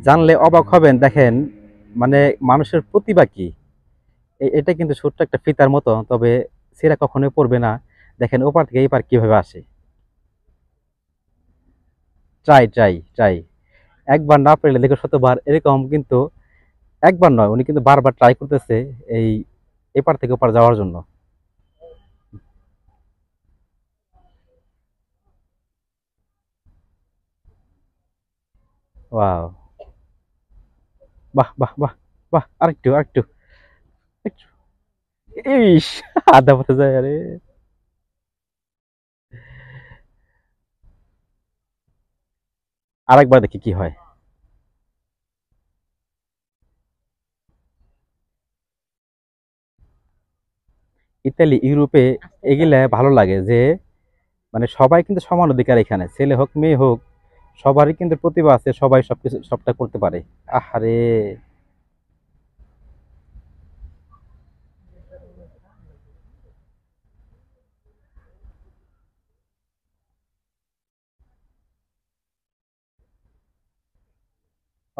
জানলে অবাক হবেন। দেখেন মানে মানুষের প্রতিভা কি, এটা কিন্তু ছোট্ট একটা ফিতার মতো, তবে সেটা কখনোই পড়বে না। দেখেন ওপার থেকে এই পার কিভাবে আসে। ট্রাই ট্রাই ট্রাই, একবার না পারলে দেখো শতবার, এরকম কিন্তু একবার নয়, উনি কিন্তু বারবার ট্রাই করতেছে এই এপার থেকে ওপার যাওয়ার জন্য। ওয়াও, বাহ বাহ বাহ, বাহ, আরেকটু আরেকটু একটু। ইস, আধা পথে যায় আরে। আরেকবার দেখি কি হয়। ইতালি, ইউরোপে এগুলা ভালো লাগে যে মানে সবাই কিন্তু সমান অধিকার, এখানে ছেলে হোক মেয়ে হোক সবারই কিন্তু প্রতিভা আছে, সবাই সবকিছু সবটা করতে পারে। আহারে,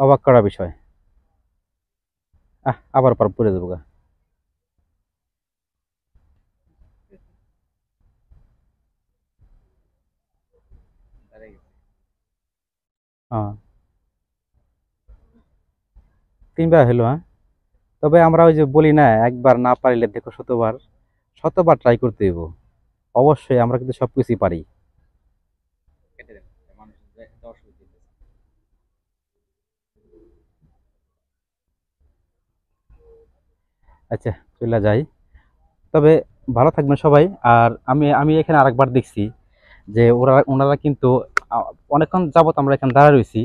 অবাক করা বিষয়। আবার পর পড়ে যাবো গা। হ্যাঁ, তিনবার হলো, হ্যাঁ। তবে আমরা ওই যে বলি না, একবার না পারিলে দেখো শতবার, শতবার ট্রাই করতে হইব। অবশ্যই আমরা কিন্তু সবকিছুই পারি। আচ্ছা, চলে যাই। তবে ভালো থাকবেন সবাই। আর আমি আমি এখানে আরেকবার দেখছি যে ওনারা কিন্তু অনেকক্ষণ যাবত আমরা এখানে দাঁড়া রয়েছি,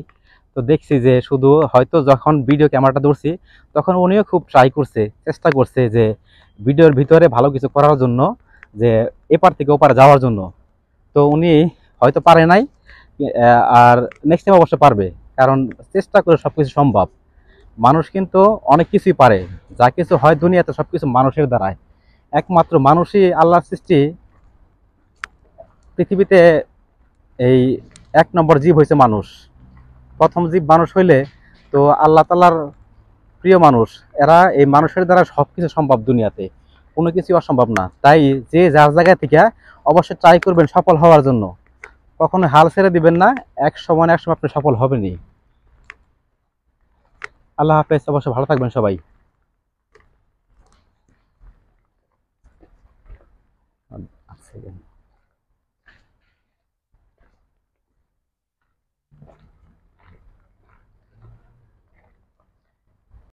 তো দেখছি যে শুধু হয়তো যখন ভিডিও ক্যামেরাটা ধরছি তখন উনিও খুব ট্রাই করছে, চেষ্টা করছে যে ভিডিওর ভিতরে ভালো কিছু করার জন্য, যে এপার থেকে ওপার যাওয়ার জন্য। তো উনি হয়তো পারে নাই, আর নেক্সট টাইম অবশ্য পারবে, কারণ চেষ্টা করে সবকিছু সম্ভব। মানুষ কিন্তু অনেক কিছুই পারে, যা কিছু হয় দুনিয়াতে সবকিছু মানুষের দ্বারায়। একমাত্র মানুষই আল্লাহর সৃষ্টি পৃথিবীতে। এই এক নম্বর জীব হয়েছে মানুষ, প্রথম জীব মানুষ হইলে তো আল্লাহ তাআলার প্রিয় মানুষ। এরা এই মানুষের দ্বারা সবকিছু সম্ভব দুনিয়াতে, কোনো কিছু অসম্ভব না। তাই যে যার জায়গা থেকে অবশ্যই ট্রাই করবেন সফল হওয়ার জন্য, কখনো হাল ছেড়ে দিবেন না। এক সময় না এক সময় আপনি সফল হবেনই। আল্লাহ হাফেজ, অবশ্যই ভালো থাকবেন সবাই।